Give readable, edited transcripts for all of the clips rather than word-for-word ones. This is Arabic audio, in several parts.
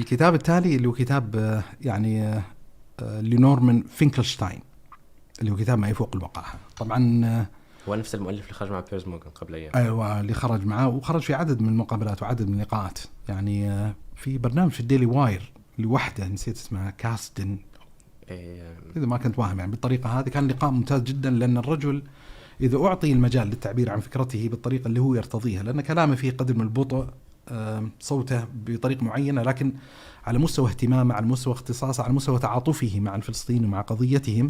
الكتاب التالي اللي هو كتاب لنورمان فينكلشتاين، اللي هو كتاب ما يفوق الوقاحة. طبعا هو نفس المؤلف اللي خرج مع بيرز مورغان قبل أيام. أيوة، اللي خرج معه وخرج في عدد من المقابلات وعدد من اللقاءات. يعني في برنامج في الديلي واير لوحده نسيت اسمها كاستن، إذا ما كنت واهم، يعني بالطريقة هذه كان لقاء ممتاز جدا، لأن الرجل إذا أعطي المجال للتعبير عن فكرته بالطريقة اللي هو يرتضيها، لأن كلامه فيه قدر من البطء، صوته بطريقة معينة، لكن على مستوى اهتمامه، على مستوى اختصاصه، على مستوى تعاطفه مع الفلسطينيين ومع قضيتهم،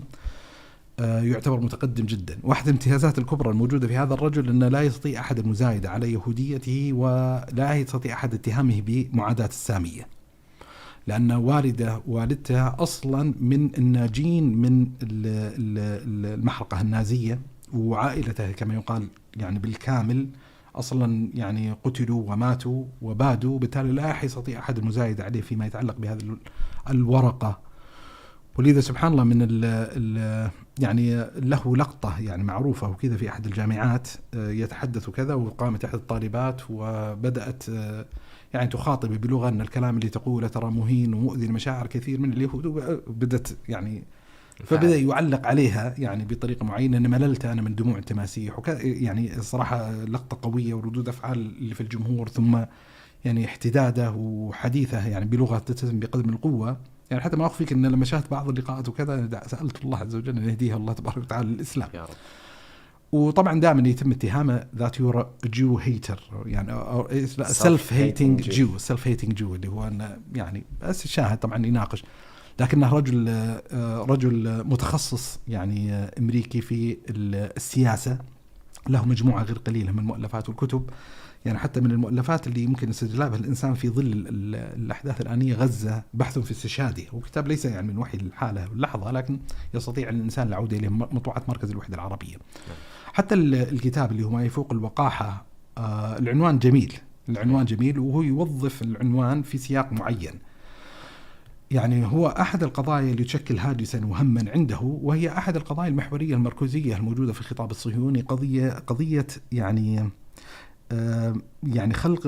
يعتبر متقدم جدا. واحدة الامتيازات الكبرى الموجودة في هذا الرجل أنه لا يستطيع أحد المزايدة على يهوديته، ولا يستطيع أحد اتهامه بمعاداة السامية، لأن والدته أصلا من الناجين من المحرقة النازية، وعائلته كما يقال يعني بالكامل أصلا يعني قتلوا وماتوا وبادوا، بالتالي لا يستطيع أحد المزايدة عليه فيما يتعلق بهذه الورقة. ولذا سبحان الله من ال يعني له لقطة يعني معروفة وكذا في أحد الجامعات، يتحدث كذا، وقامت أحد الطالبات وبدأت يعني تخاطب بلغة أن الكلام اللي تقوله ترى مهين ومؤذي لمشاعر كثير من اليهود، وبدت يعني فبدأ يعلق عليها يعني بطريقة معينة، أن مللت أنا من دموع التماسيح يعني الصراحة لقطة قوية، وردود أفعال اللي في الجمهور، ثم يعني احتداده وحديثه يعني بلغة تتسم بقدر من القوة. يعني حتى ما أخفيك أن لما شاهدت بعض اللقاءات وكذا سألت الله عز وجل أن يهديها الله تبارك وتعالى للإسلام يا رب. وطبعا دائما يتم اتهامه that you're a Jew hater، يعني self-hating Jew اللي هو أنه يعني بس الشاهد طبعا يناقش، لكنه رجل متخصص يعني أمريكي في السياسة، له مجموعة غير قليلة من المؤلفات والكتب، يعني حتى من المؤلفات اللي يمكن استجلابها الإنسان في ظل الأحداث الآنية غزة بحث في استشهاده، وكتاب ليس يعني من وحي الحالة واللحظة، لكن يستطيع الإنسان العودة إليه، مطبوعة مركز الوحدة العربية. حتى الكتاب اللي هو ما يفوق الوقاحة، العنوان جميل، وهو يوظف العنوان في سياق معين. يعني هو أحد القضايا اللي تشكل هاجسا وهما عنده، وهي أحد القضايا المحورية المركزية الموجودة في الخطاب الصهيوني، قضية يعني خلق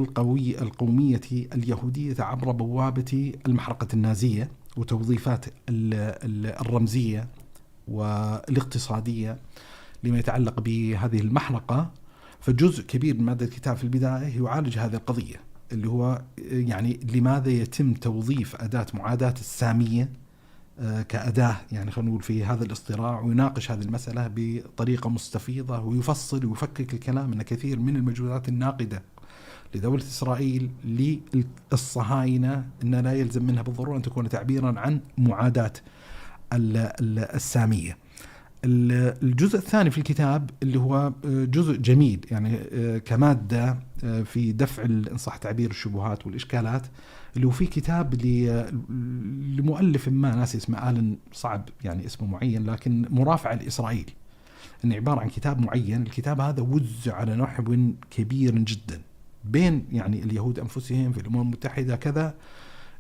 القومية اليهودية عبر بوابة المحرقة النازية، وتوظيفات الرمزية والاقتصادية لما يتعلق بهذه المحرقة. فجزء كبير من مادة الكتاب في البداية يعالج هذه القضية، اللي هو يعني لماذا يتم توظيف أداة معاداة السامية كأداة، يعني خلينا نقول في هذا الاصطراع، ويناقش هذه المسألة بطريقة مستفيضة، ويفصل ويفكك الكلام أن كثير من المجهودات الناقدة لدولة إسرائيل للصهاينة أن لا يلزم منها بالضرورة أن تكون تعبيرا عن معاداة السامية. الجزء الثاني في الكتاب اللي هو جزء جميل يعني كمادة في دفع إن صح تعبير الشبهات والإشكالات، اللي هو في كتاب لمؤلف ما ناسي اسمه، آلن صعب يعني اسمه معين، لكن مرافعة لإسرائيل، إنه عبارة عن كتاب معين. الكتاب هذا وزع على نحو كبير جدا بين يعني اليهود أنفسهم في الأمم المتحدة كذا،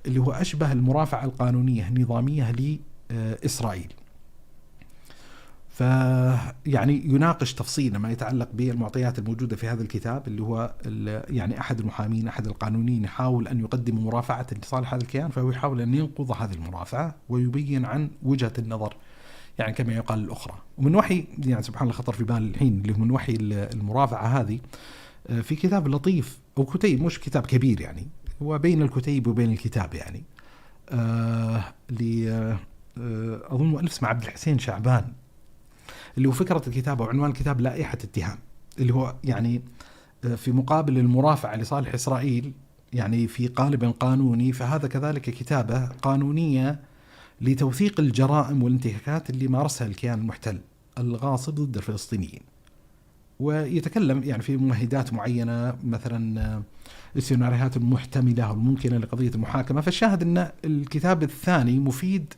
اللي هو أشبه المرافعة القانونية النظامية لإسرائيل. فيعني يناقش تفصيلا ما يتعلق بالمعطيات الموجودة في هذا الكتاب، اللي هو يعني أحد المحامين أحد القانونيين يحاول أن يقدم مرافعة لصالح هذا الكيان، فهو يحاول أن ينقض هذه المرافعة ويبين عن وجهة النظر يعني كما يقال الأخرى. ومن وحي يعني سبحان الله خطر في بال الحين اللي هو من وحي المرافعة هذه، في كتاب لطيف أو كتيب، مش كتاب كبير يعني، هو بين الكتيب وبين الكتاب يعني، أظن مؤلف اسمه عبد الحسين شعبان، اللي هو فكرة الكتاب وعنوان الكتاب لائحة اتهام، اللي هو يعني في مقابل المرافعة لصالح إسرائيل يعني في قالب قانوني، فهذا كذلك كتابة قانونية لتوثيق الجرائم والانتهاكات اللي مارسها الكيان المحتل الغاصب ضد الفلسطينيين. ويتكلم يعني في ممهدات معينة، مثلا السيناريوهات المحتملة والممكنة لقضية المحاكمة. فالشاهد أن الكتاب الثاني مفيد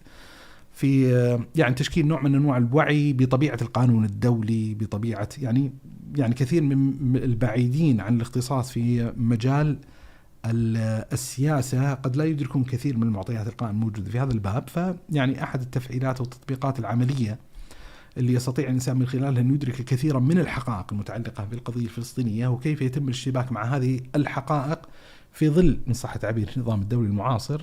في يعني تشكيل نوع من أنواع الوعي بطبيعة القانون الدولي، بطبيعة يعني كثير من البعيدين عن الاختصاص في مجال السياسة قد لا يدركون كثير من المعطيات القانون الموجودة في هذا الباب. فيعني أحد التفعيلات والتطبيقات العملية اللي يستطيع الإنسان من خلالها أن يدرك كثيرا من الحقائق المتعلقة بالقضية الفلسطينية، وكيف يتم الاشتباك مع هذه الحقائق في ظل من صح تعبير النظام الدولي المعاصر.